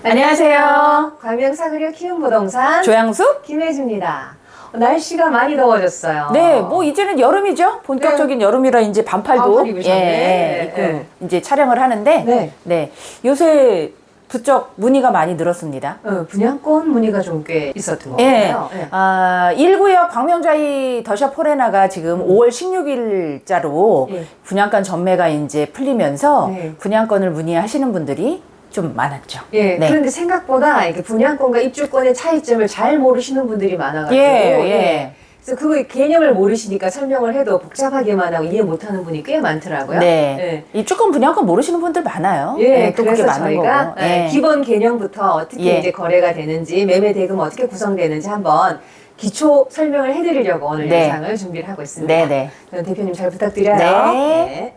안녕하세요. 광명 사그려 키움 부동산 조양수? 김혜주입니다. 날씨가 많이 더워졌어요. 네, 뭐 이제는 여름이죠. 본격적인 여름이라 이제 반팔도 반팔 입으셨네. 입고 네. 이제 촬영을 하는데 네. 요새 부쩍 문의가 많이 늘었습니다. 분양권 문의가 좀 꽤 있었던 것 예. 같아요. 네. 1구역 광명좌이 더샵 포레나가 지금 5월 16일자로 예. 분양권 전매가 이제 풀리면서 네. 분양권을 문의하시는 분들이 좀 많았죠. 예, 네. 그런데 생각보다 이렇게 분양권과 입주권의 차이점을 잘 모르시는 분들이 많아가지고 예. 그래서 그 개념을 모르시니까 설명을 해도 복잡하게만 하고 이해 못하는 분이 꽤 많더라고요. 네. 입주권 분양권 모르시는 분들 많아요. 예, 또 그게 그래서 많은 저희가 거고. 예. 기본 개념부터 어떻게 예. 이제 거래가 되는지, 매매 대금 어떻게 구성되는지 한번 기초 설명을 해드리려고 오늘 네. 영상을 준비를 하고 있습니다. 네네. 그럼 대표님 잘 부탁드려요. 네.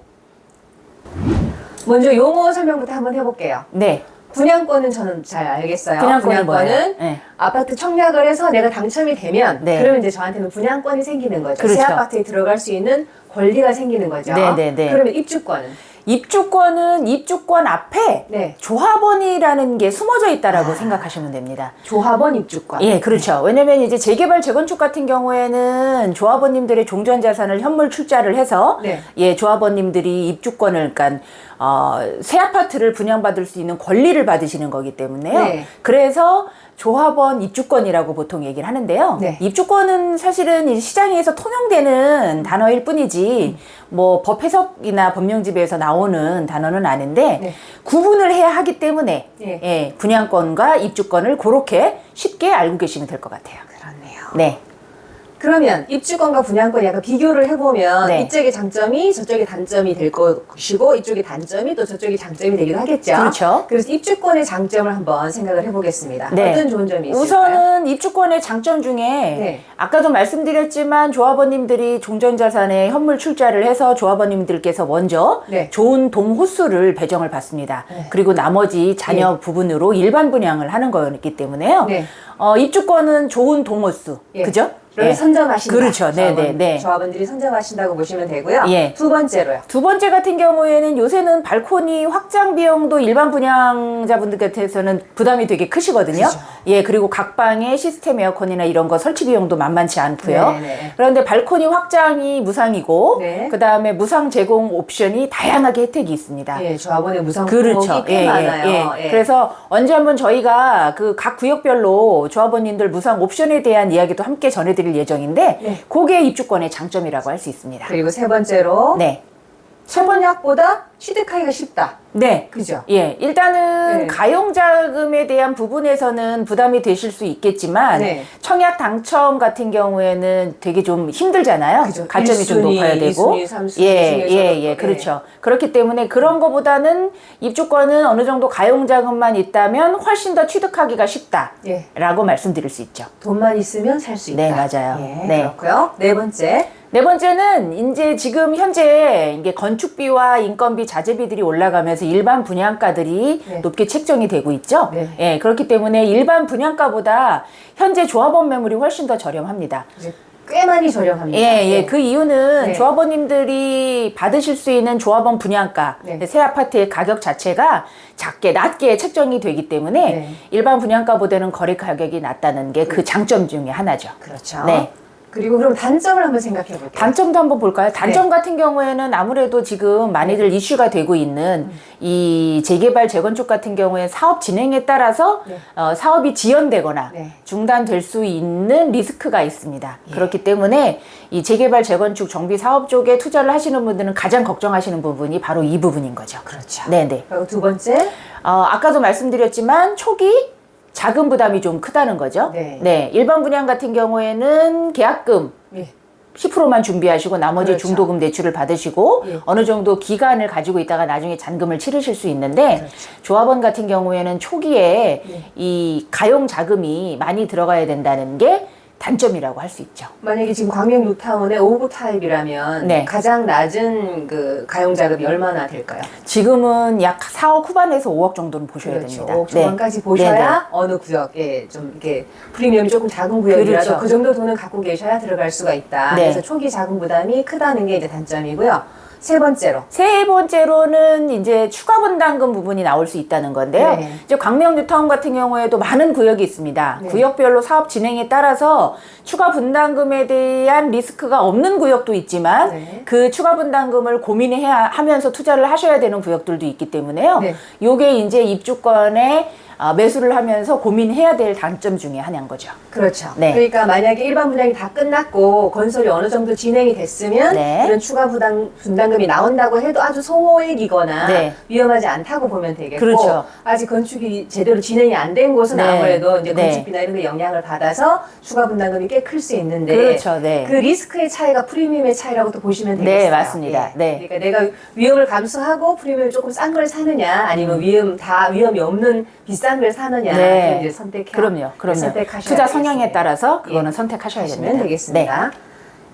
먼저 용어 설명부터 한번 해볼게요. 네. 분양권은 저는 잘 알겠어요. 분양권이 뭐예요? 분양권은 네. 아파트 청약을 해서 내가 당첨이 되면 네. 그러면 이제 저한테는 분양권이 생기는 거죠. 그렇죠. 새 아파트에 들어갈 수 있는 권리가 생기는 거죠. 네네네. 그러면 입주권은 입주권은 입주권 앞에 네. 조합원이라는 게 숨어져 있다라고 생각하시면 됩니다. 조합원 입주권. 예, 그렇죠. 왜냐면 이제 재개발, 재건축 같은 경우에는 조합원님들의 종전 자산을 현물 출자를 해서 네. 예, 조합원님들이 입주권을 그러니까 새 아파트를 분양받을 수 있는 권리를 받으시는 거기 때문에요. 네. 그래서 조합원 입주권이라고 보통 얘기를 하는데요. 네. 입주권은 사실은 이 시장에서 통용되는 단어일 뿐이지 뭐 법 해석이나 법령집에서 나오는 단어는 아닌데 네. 구분을 해야 하기 때문에 네. 예, 분양권과 입주권을 그렇게 쉽게 알고 계시면 될 것 같아요. 그렇네요. 네. 그러면 입주권과 분양권 약간 비교를 해보면 네. 이쪽의 장점이 저쪽의 단점이 될 것이고 이쪽의 단점이 또 저쪽의 장점이 되기도 하겠죠. 그렇죠. 그래서 입주권의 장점을 한번 생각을 해보겠습니다. 네. 어떤 좋은 점이 있을까요? 우선은 입주권의 장점 중에 네. 아까도 말씀드렸지만 조합원님들이 종전자산에 현물 출자를 해서 조합원님들께서 먼저 네. 좋은 동호수를 배정을 받습니다. 네. 그리고 나머지 자녀 부분으로 일반 분양을 하는 거였기 때문에요. 네. 입주권은 좋은 동호수, 예. 그죠? 를 예. 선점하신다. 그렇죠. 네네네. 조합원들이 선점하신다고 보시면 되고요. 예. 두 번째로요. 두 번째 같은 경우에는 요새는 발코니 확장 비용도 일반 분양자분들께서는 부담이 되게 크시거든요. 그죠. 예, 그리고 각 방에 시스템 에어컨이나 이런 거 설치 비용도 만만치 않고요. 네네. 그런데 발코니 확장이 무상이고, 네. 그 다음에 무상 제공 옵션이 다양하게 혜택이 있습니다. 예, 조합원의 무상 그렇죠. 품목이 꽤 많아요. 예. 그래서 언제 한번 저희가 그 각 구역별로 조합원님들 무상 옵션에 대한 이야기도 함께 전해드릴 예정인데, 네. 그게 입주권의 장점이라고 할 수 있습니다. 그리고 세 번째로 네. 청약보다 취득하기가 쉽다. 네. 그죠? 예, 일단은 네. 가용자금에 대한 부분에서는 부담이 되실 수 있겠지만 네. 청약 당첨 같은 경우에는 되게 좀 힘들잖아요. 그죠. 가점이 좀 1순위, 높아야 되고. 2순위, 3순위 예, 중에서도 또, 그렇죠. 그렇기 때문에 그런 거보다는 입주권은 어느 정도 가용자금만 있다면 훨씬 더 취득하기가 쉽다라고 예. 말씀드릴 수 있죠. 돈만 있으면 살 수 있다. 네, 맞아요. 예, 네. 그렇고요. 네 번째. 네 번째는 이제 지금 현재 이게 건축비와 인건비, 자재비들이 올라가면서 일반 분양가들이 네. 높게 책정이 되고 있죠. 네. 예, 그렇기 때문에 일반 분양가보다 현재 조합원 매물이 훨씬 더 저렴합니다. 이제 꽤 많이 저렴합니다. 예. 그 이유는 네. 조합원님들이 받으실 수 있는 조합원 분양가, 네. 새 아파트의 가격 자체가 낮게 책정이 되기 때문에 네. 일반 분양가보다는 거래 가격이 낮다는 게 그 장점 중에 하나죠. 그렇죠. 네. 그리고 그럼 단점을 한번 생각해 볼게요. 단점도 한번 볼까요? 단점 네. 같은 경우에는 아무래도 지금 많이들 이슈가 되고 있는 이 재개발, 재건축 같은 경우에 사업 진행에 따라서 네. 사업이 지연되거나 네. 중단될 수 있는 리스크가 있습니다. 예. 그렇기 때문에 이 재개발, 재건축, 정비 사업 쪽에 투자를 하시는 분들은 가장 걱정하시는 부분이 바로 이 부분인 거죠. 그렇죠. 네네. 그리고 두 번째. 아까도 말씀드렸지만 초기 자금 부담이 좀 크다는 거죠. 네. 일반 분양 같은 경우에는 계약금 예. 10%만 준비하시고 나머지 그렇죠. 중도금 대출을 받으시고 예. 어느 정도 기간을 가지고 있다가 나중에 잔금을 치르실 수 있는데 그렇죠. 조합원 같은 경우에는 초기에 예. 이 가용 자금이 많이 들어가야 된다는 게 단점이라고 할 수 있죠. 만약에 지금 광명 뉴타운의 5구 타입이라면 네. 가장 낮은 그 가용 자금이 얼마나 될까요? 지금은 약 4억 후반에서 5억 정도는 보셔야 그렇죠. 됩니다. 5억 초반까지 보셔야 어느 구역에 좀 이렇게 프리미엄이 조금 작은 구역이라도 그렇죠. 그 정도 돈을 갖고 계셔야 들어갈 수가 있다. 네. 그래서 초기 자금 부담이 크다는 게 이제 단점이고요. 세 번째로. 세 번째로는 이제 추가 분담금 부분이 나올 수 있다는 건데요. 네. 이제 광명 뉴타운 같은 경우에도 많은 구역이 있습니다. 네. 구역별로 사업 진행에 따라서 추가 분담금에 대한 리스크가 없는 구역도 있지만 네. 그 추가 분담금을 고민해야 하면서 투자를 하셔야 되는 구역들도 있기 때문에요. 네. 요게 이제 입주권에 매수를 하면서 고민해야 될 단점 중에 하나인 거죠. 그렇죠. 네. 그러니까 만약에 일반 분양이 다 끝났고 건설이 어느 정도 진행이 됐으면 네. 이런 추가 분담금이 나온다고 해도 아주 소액이거나 네. 위험하지 않다고 보면 되겠고 그렇죠. 아직 건축이 제대로 진행이 안 된 곳은 네. 아무래도 이제 네. 건축비나 이런 게 영향을 받아서 추가 분담금이 꽤 클 수 있는데 그렇죠. 네. 그 리스크의 차이가 프리미엄의 차이라고 또 보시면 되겠어요. 네, 맞습니다. 예. 네. 그러니까 내가 위험을 감수하고 프리미엄을 조금 싼 걸 사느냐 아니면 위험이 없는 비싼 걸 사느냐 네. 이제 선택해 그럼요. 선택하셔야 투자 성향에 되겠습니다. 따라서 그거는 예. 선택하셔야 하시면 됩니다. 되겠습니다.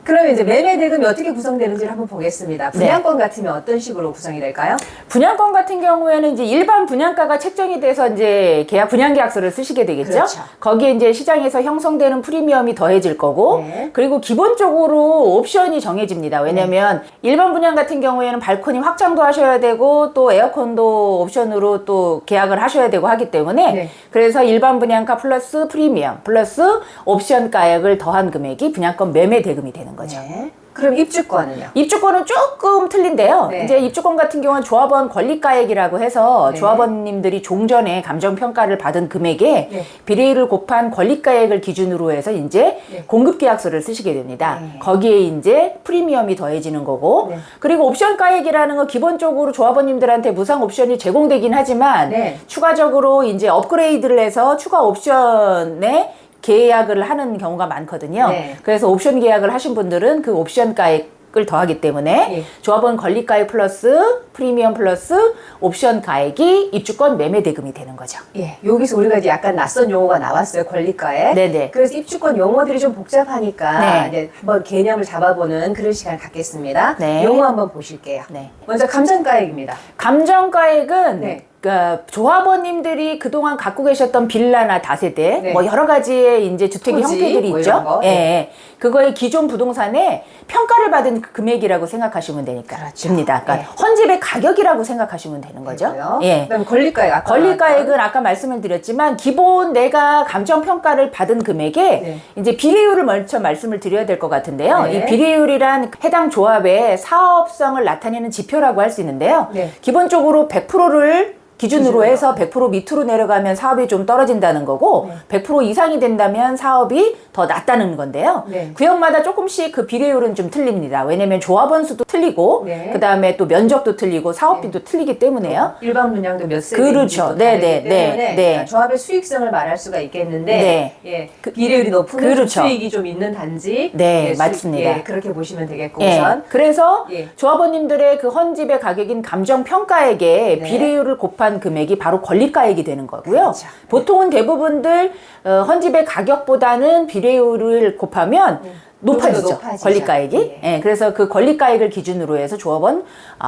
그러면 이제 매매 대금이 어떻게 구성되는지를 한번 보겠습니다. 분양권 같으면 어떤 식으로 구성이 될까요? 분양권 같은 경우에는 이제 일반 분양가가 책정이 돼서 이제 분양 계약서를 쓰시게 되겠죠. 그렇죠. 거기에 이제 시장에서 형성되는 프리미엄이 더해질 거고, 네. 그리고 기본적으로 옵션이 정해집니다. 왜냐면 일반 분양 같은 경우에는 발코니 확장도 하셔야 되고 또 에어컨도 옵션으로 또 계약을 하셔야 되고 하기 때문에 네. 그래서 일반 분양가 플러스 프리미엄 플러스 옵션 가액을 더한 금액이 분양권 매매 대금이 되는 거죠. 네. 그럼 입주권은요? 입주권은 조금 틀린데요. 네. 이제 입주권 같은 경우는 조합원 권리가액이라고 해서 네. 조합원님들이 종전에 감정평가를 받은 금액에 네. 비례율을 곱한 권리가액을 기준으로 해서 이제 네. 공급계약서를 쓰시게 됩니다. 네. 거기에 이제 프리미엄이 더해지는 거고, 네. 그리고 옵션가액이라는 건 기본적으로 조합원님들한테 무상 옵션이 제공되긴 하지만 네. 추가적으로 이제 업그레이드를 해서 추가 옵션에 계약을 하는 경우가 많거든요. 네. 그래서 옵션 계약을 하신 분들은 그 옵션 가액을 더하기 때문에 예. 조합원 권리가액 플러스 프리미엄 플러스 옵션 가액이 입주권 매매 대금이 되는 거죠. 예, 여기서 우리가 이제 약간 낯선 용어가 나왔어요, 권리가에. 네네. 그래서 입주권 용어들이 좀 복잡하니까 네. 이제 한번 개념을 잡아보는 그런 시간을 갖겠습니다. 네. 용어 한번 보실게요. 네. 먼저 감정가액입니다. 감정가액은 네. 그러니까 조합원님들이 그동안 갖고 계셨던 빌라나 다세대 네. 뭐 여러 가지의 이제 주택의 토지, 형태들이 뭐 있죠. 이런 거. 예, 네. 예. 그거의 기존 부동산에 평가를 받은 그 금액이라고 생각하시면 되니까 그렇죠. 됩니다. 그러니까 네. 헌집의 가격이라고 생각하시면 되는 거죠. 되고요. 예. 그다음에 권리가액. 아까 권리가액은 아까 말씀을 드렸지만 기본 내가 감정평가를 받은 금액에 네. 이제 비례율을 먼저 말씀을 드려야 될 것 같은데요. 네. 이 비례율이란 해당 조합의 사업성을 나타내는 지표라고 할 수 있는데요. 네. 기본적으로 100%를 기준으로 기준으로. 해서 100% 밑으로 내려가면 사업이 좀 떨어진다는 거고 네. 100% 이상이 된다면 사업이 더 낮다는 건데요. 네. 구역마다 조금씩 그 비례율은 좀 틀립니다. 왜냐면 조합원 수도 틀리고 네. 그다음에 또 면적도 틀리고 사업비도 틀리기 때문에요. 일반 분양도 몇 세대인지 그렇죠. 또 네, 다르기 네, 네, 때문에 네. 조합의 수익성을 말할 수가 있겠는데 네. 예, 비례율이 높은 그렇죠. 수익이 좀 있는 단지 네, 예, 맞습니다. 예, 그렇게 보시면 되겠고 예. 우선 그래서 예. 조합원님들의 그 헌집의 가격인 감정평가액에 네. 비례율을 곱한 금액이 바로 권리가액이 되는 거고요. 그렇죠. 보통은 대부분들 헌집의 가격보다는 비례율을 곱하면 높아지죠. 높아지죠. 권리가액이. 예. 예, 그래서 그 권리가액을 기준으로 해서 조합원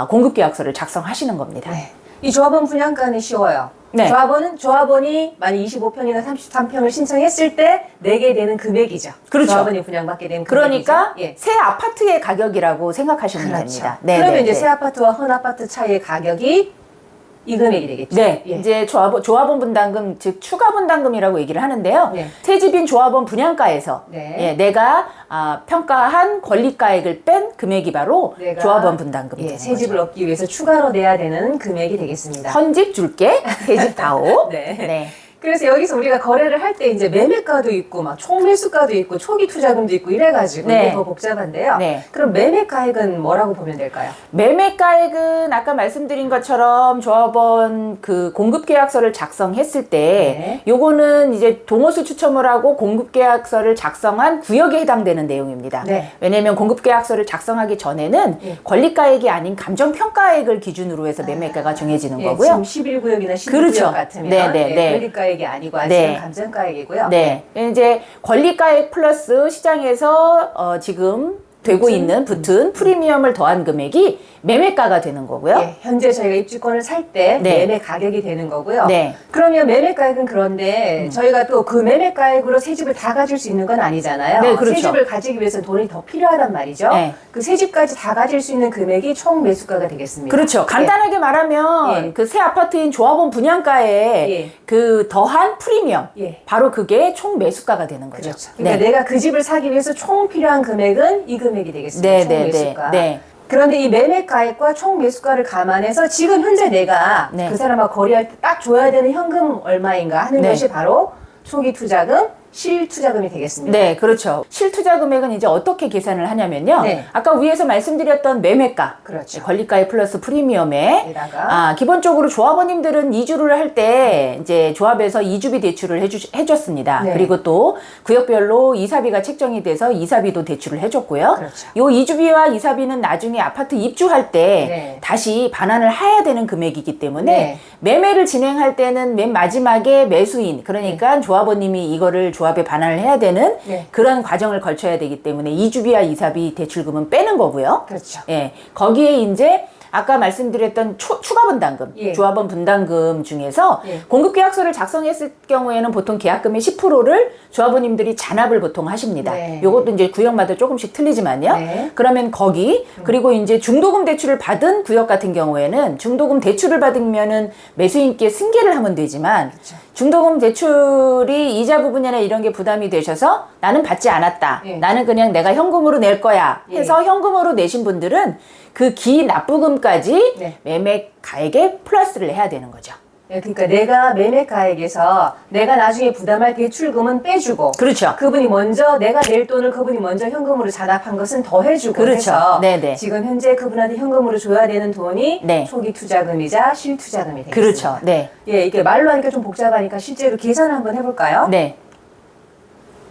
공급계약서를 작성하시는 겁니다. 네. 이 조합원 분양가는 쉬워요. 네. 조합원이 만약 25평이나 33평을 신청했을 때 내게 되는 금액이죠. 그렇죠. 조합원이 분양받게 되는 그러니까 금액이죠. 예. 새 아파트의 가격이라고 생각하시면 그렇죠. 됩니다. 그러면 이제 새 아파트와 헌 아파트 차이의 가격이 이 금액이 되겠죠. 네, 예. 이제 조합원 분담금, 즉 추가 분담금이라고 얘기를 하는데요. 네. 새 집인 조합원 분양가에서 네. 예, 내가 평가한 권리가액을 뺀 금액이 바로 내가, 조합원 분담금이 예, 되는 새 거죠. 집을 얻기 위해서 추가로 내야 되는 금액이 되겠습니다. 헌집 줄게, 새 집 다오. 네. 네. 그래서 여기서 우리가 거래를 할 때 이제 매매가도 있고 막 총매수가도 있고 초기 투자금도 있고 이래가지고 네. 이게 더 복잡한데요. 네. 그럼 매매가액은 뭐라고 보면 될까요? 매매가액은 아까 말씀드린 것처럼 조합원 그 공급계약서를 작성했을 때 네. 요거는 이제 동호수 추첨을 하고 공급계약서를 작성한 구역에 해당되는 내용입니다. 네. 왜냐하면 공급계약서를 작성하기 전에는 네. 권리가액이 아닌 감정평가액을 기준으로 해서 매매가가 정해지는 예, 거고요. 지금 11구역이나 12구역 그렇죠. 같으면 네, 네, 예, 네. 권리가액이 아니고 아직은 네. 감정가액이고요. 네. 이제 권리가액 플러스 시장에서 지금 되고 있는 붙은 프리미엄을 더한 금액이 매매가가 되는 거고요. 예, 현재 저희가 입주권을 살 때 네. 매매 가격이 되는 거고요. 네. 그러면 매매 가액은 그런데 저희가 또 그 매매 가액으로 새 집을 다 가질 수 있는 건 아니잖아요. 네, 그렇죠. 새 집을 가지기 위해서는 돈이 더 필요하단 말이죠. 네. 그 새 집까지 다 가질 수 있는 금액이 총 매수가가 되겠습니다. 그렇죠. 간단하게 말하면 예. 그 새 아파트인 조합원 분양가에 예. 그 더한 프리미엄 예. 바로 그게 총 매수가가 되는 거죠. 그렇죠. 그러니까 내가 그 집을 사기 위해서 총 필요한 금액은 이 금액이 되겠습니다. 네, 총 네, 매수가. 네, 네. 그런데 이 매매 가액과 총 매수가를 감안해서 지금 현재 내가 네. 그 사람하고 거래할 때 딱 줘야 되는 현금 얼마인가 하는 네. 것이 바로 초기 투자금, 실투자금이 되겠습니다. 네, 그렇죠. 실투자 금액은 이제 어떻게 계산을 하냐면요. 네. 아까 위에서 말씀드렸던 매매가, 그렇죠. 권리가에 플러스 프리미엄에 에다가 기본적으로 조합원님들은 이주를 할 때 이제 조합에서 이주비 대출을 해줬습니다. 네. 그리고 또 구역별로 이사비가 책정이 돼서 이사비도 대출을 해줬고요. 그렇죠. 요 이주비와 이사비는 나중에 아파트 입주할 때 네. 다시 반환을 해야 되는 금액이기 때문에 네. 매매를 진행할 때는 맨 마지막에 매수인, 그러니까 조합원님이 이거를 조합에 반환을 해야 되는 네. 그런 과정을 거쳐야 되기 때문에 이주비와 이사비 대출금은 빼는 거고요. 그렇죠. 예, 거기에 이제 아까 말씀드렸던 추가 분담금, 예. 조합원 분담금 중에서 예. 공급계약서를 작성했을 경우에는 보통 계약금의 10%를 조합원님들이 잔압을 보통 하십니다. 네. 요것도 이제 구역마다 조금씩 틀리지만요. 네. 그러면 거기, 그리고 이제 중도금 대출을 받은 구역 같은 경우에는 중도금 대출을 받으면은 매수인께 승계를 하면 되지만 그렇죠. 중도금 대출이 이자 부분이나 이런 게 부담이 되셔서 나는 받지 않았다. 예. 나는 그냥 내가 현금으로 낼 거야. 예. 해서 현금으로 내신 분들은 그 기납부금까지 네. 매매 가액에 플러스를 해야 되는 거죠. 네, 그러니까 내가 매매 가액에서 내가 나중에 부담할 대출금은 빼주고 그렇죠. 그분이 먼저 내가 낼 돈을 그분이 먼저 현금으로 잔압한 것은 더 해주고 그렇죠. 해서 네네. 지금 현재 그분한테 현금으로 줘야 되는 돈이 네. 초기 투자금이자 실투자금이 되겠습니다. 그렇죠. 네. 예, 이게 말로 하니까 좀 복잡하니까 실제로 계산을 한번 해볼까요? 네.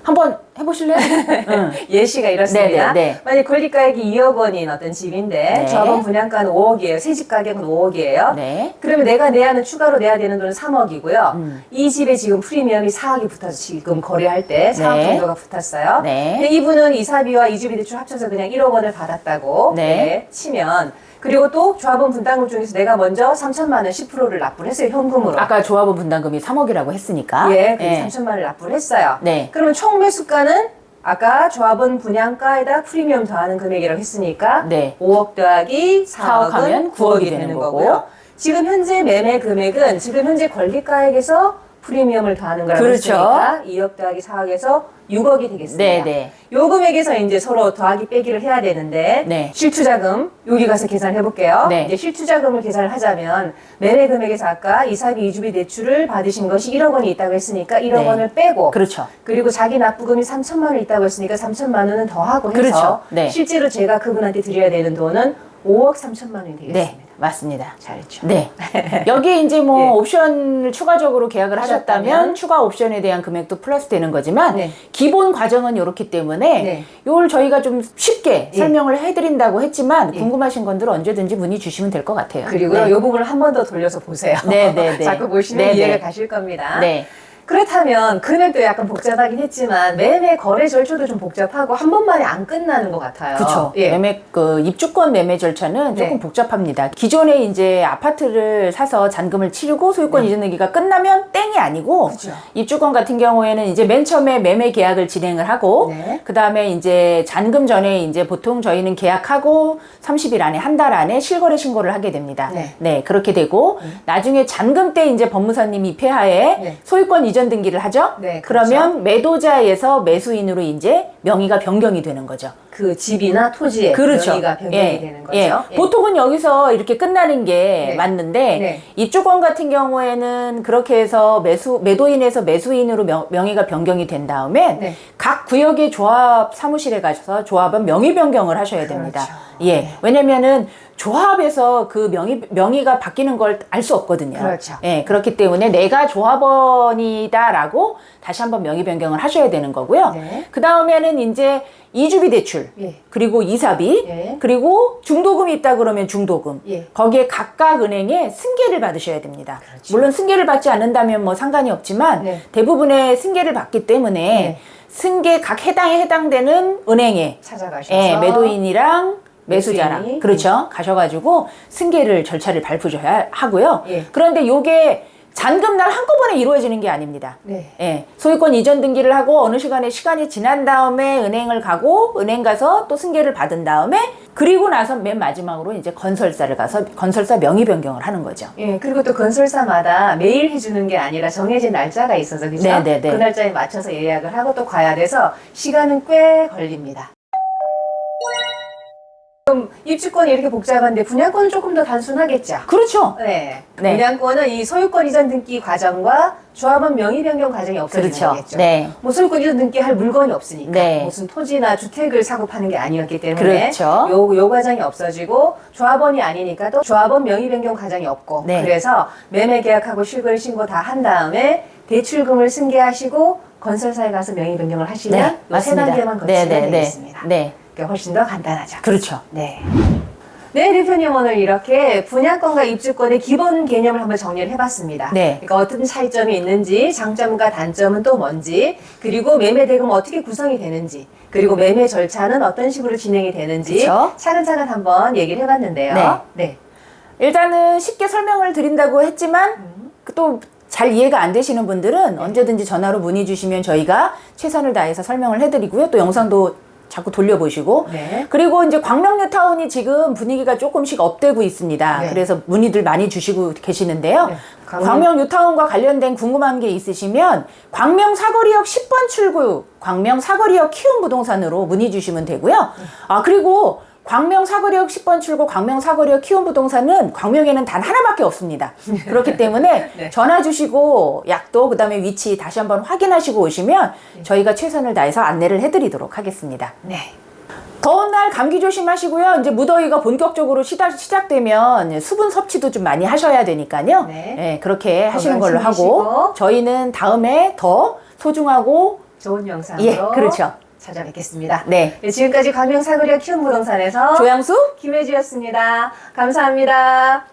한번 해보실래요? 응. 예시가 이렇습니다. 네네, 네. 만약 권리가액이 2억 원인 어떤 집인데 네. 저번 분양가는 5억이에요. 새 집 가격은 5억이에요. 네. 그러면 내가 내야 하는 추가로 내야 되는 돈은 3억이고요. 음. 이 집에 지금 프리미엄이 4억이 붙어서 지금 거래할 때 4억 네. 정도가 붙었어요. 네. 근데 이분은 이사비와 이주비 대출 합쳐서 그냥 1억 원을 받았다고 네. 치면 그리고 또 조합원 분담금 중에서 내가 먼저 3천만 원 10%를 납부를 했어요. 현금으로. 아까 조합원 분담금이 3억이라고 했으니까. 예, 그 네. 3천만 원을 납부를 했어요. 네. 그러면 총 매수가는 아까 조합원 분양가에다 프리미엄 더하는 금액이라고 했으니까 네. 5억 더하기 4억 4억은 하면 9억이 되는 거고요. 지금 현재 매매 금액은 지금 현재 권리가액에서 프리미엄을 더하는 거라고 그렇죠. 했으니까 2억 더하기 4억에서 6억이 되겠습니다. 네, 네. 요 금액에서 이제 서로 더하기 빼기를 해야 되는데 네. 실투자금 여기 가서 계산해 볼게요. 네. 이제 실투자금을 계산을 하자면 매매 금액에서 아까 이사비 이주비 대출을 받으신 것이 1억 원이 있다고 했으니까 1억 네. 원을 빼고 그렇죠. 그리고 자기 납부금이 3천만 원 있다고 했으니까 3천만 원은 더하고 해서 그렇죠. 네. 실제로 제가 그분한테 드려야 되는 돈은 5억 3천만 원이 되겠습니다. 네. 맞습니다. 잘했죠. 네. 여기에 이제 뭐 예. 옵션을 추가적으로 계약을 하셨다면 하셨다면 추가 옵션에 대한 금액도 플러스 되는 거지만 네. 기본 과정은 이렇기 때문에 네. 이걸 저희가 좀 쉽게 예. 설명을 해드린다고 했지만 예. 궁금하신 분들은 언제든지 문의 주시면 될 것 같아요. 그리고요, 네. 이 부분을 한 번 더 돌려서 보세요. 네, 네, 네. 자꾸 보시면 네, 네. 이해가 가실 겁니다. 네. 그렇다면 금액도 약간 복잡하긴 했지만 매매 거래 절차도 좀 복잡하고 한 번만에 안 끝나는 것 같아요. 그렇죠. 예. 매매 입주권 매매 절차는 조금 네. 복잡합니다. 기존에 이제 아파트를 사서 잔금을 치르고 소유권 이전 등기가 끝나면 땡이 아니고 그죠. 입주권 같은 경우에는 이제 맨 처음에 매매 계약을 진행을 하고 네. 그다음에 이제 잔금 전에 이제 보통 저희는 계약하고 30일 안에 한 달 안에 실거래 신고를 하게 됩니다. 네. 그렇게 되고 나중에 잔금 때 이제 법무사님 입회하에 네. 소유권 이전 등기를 하죠. 네, 그렇죠. 그러면 매도자에서 매수인으로 이제 명의가 변경이 되는 거죠. 그 집이나 토지의 그렇죠. 명의가 변경이 되는 거죠. 예. 보통은 여기서 이렇게 끝나는 게 네. 맞는데 네. 입주권 같은 경우에는 그렇게 해서 매도인에서 매수인으로 명의가 변경이 된 다음에 네. 각 구역의 조합 사무실에 가셔서 조합은 명의 변경을 하셔야 됩니다. 그렇죠. 예. 네. 왜냐면은 조합에서 그 명의가 바뀌는 걸 알 수 없거든요. 그렇죠. 예, 그렇기 때문에 내가 조합원이다라고 다시 한번 명의 변경을 하셔야 되는 거고요. 네. 그 다음에는 이제 이주비 대출, 예. 그리고 이사비, 예. 그리고 중도금이 있다 그러면 중도금. 예. 거기에 각각 은행에 승계를 받으셔야 됩니다. 그렇죠. 물론 승계를 받지 않는다면 뭐 상관이 없지만 네. 대부분의 승계를 받기 때문에 네. 승계 각 해당에 해당되는 은행에 찾아가셔서 예, 매도인이랑 매수자랑 매수인이. 그렇죠. 가셔가지고 승계를 절차를 밟으셔야 하고요. 예. 그런데 요게 잔금날 한꺼번에 이루어지는 게 아닙니다. 네. 예, 소유권 이전 등기를 하고 어느 시간이 지난 다음에 은행을 가고 은행 가서 또 승계를 받은 다음에 그리고 나서 맨 마지막으로 이제 건설사를 가서 건설사 명의 변경을 하는 거죠. 예, 그리고 또 건설사마다 매일 해주는 게 아니라 정해진 날짜가 있어서 그죠? 네네네. 그 날짜에 맞춰서 예약을 하고 또 가야 돼서 시간은 꽤 걸립니다. 그럼 입주권이 이렇게 복잡한데 분양권은 조금 더 단순하겠죠? 그렇죠. 네. 네. 분양권은 이 소유권 이전 등기 과정과 조합원 명의 변경 과정이 없어지는 그렇죠. 거겠죠. 네. 뭐 소유권 이전 등기 할 물건이 없으니까 네. 무슨 토지나 주택을 사고 파는 게 아니었기 때문에 그렇죠. 요 과정이 없어지고 조합원이 아니니까 또 조합원 명의 변경 과정이 없고 네. 그래서 매매 계약하고 실거래 신고 다 한 다음에 대출금을 승계하시고 건설사에 가서 명의 변경을 하시면 네, 요 세 맞습니다. 단계만 거치면 네, 네, 네. 되겠습니다. 네. 그러니까 훨씬 더 간단하죠. 그렇죠. 네. 네, 대표님 오늘 이렇게 분양권과 입주권의 기본 개념을 한번 정리를 해봤습니다. 네. 그러니까 어떤 차이점이 있는지, 장점과 단점은 또 뭔지, 그리고 매매 대금은 어떻게 구성이 되는지, 그리고 매매 절차는 어떤 식으로 진행이 되는지 그쵸? 차근차근 한번 얘기를 해봤는데요. 네. 네. 일단은 쉽게 설명을 드린다고 했지만 또 잘 이해가 안 되시는 분들은 언제든지 전화로 문의 주시면 저희가 최선을 다해서 설명을 해드리고요. 또 영상도 자꾸 돌려보시고 네. 그리고 이제 광명뉴타운이 지금 분위기가 조금씩 업되고 있습니다. 네. 그래서 문의들 많이 주시고 계시는데요. 네. 광명뉴타운과 관련된 궁금한 게 있으시면 광명 사거리역 10번 출구 광명 사거리역 키움부동산으로 문의 주시면 되고요. 아 그리고 광명 사거리역 10번 출구 광명 사거리역 키움부동산은 광명에는 단 하나밖에 없습니다. 그렇기 때문에 네. 전화 주시고 약도 그다음에 위치 다시 한번 확인하시고 오시면 저희가 최선을 다해서 안내를 해드리도록 하겠습니다. 네. 더운 날 감기 조심하시고요. 이제 무더위가 본격적으로 시작되면 수분 섭취도 좀 많이 하셔야 되니까요. 네. 네, 그렇게 하시는 건강 걸로 챙기시고. 하고 저희는 다음에 더 소중하고 좋은 영상으로 예, 그렇죠. 찾아뵙겠습니다. 네. 네, 지금까지 광명 사거리역 키움부동산에서 조양수 김혜지였습니다. 감사합니다.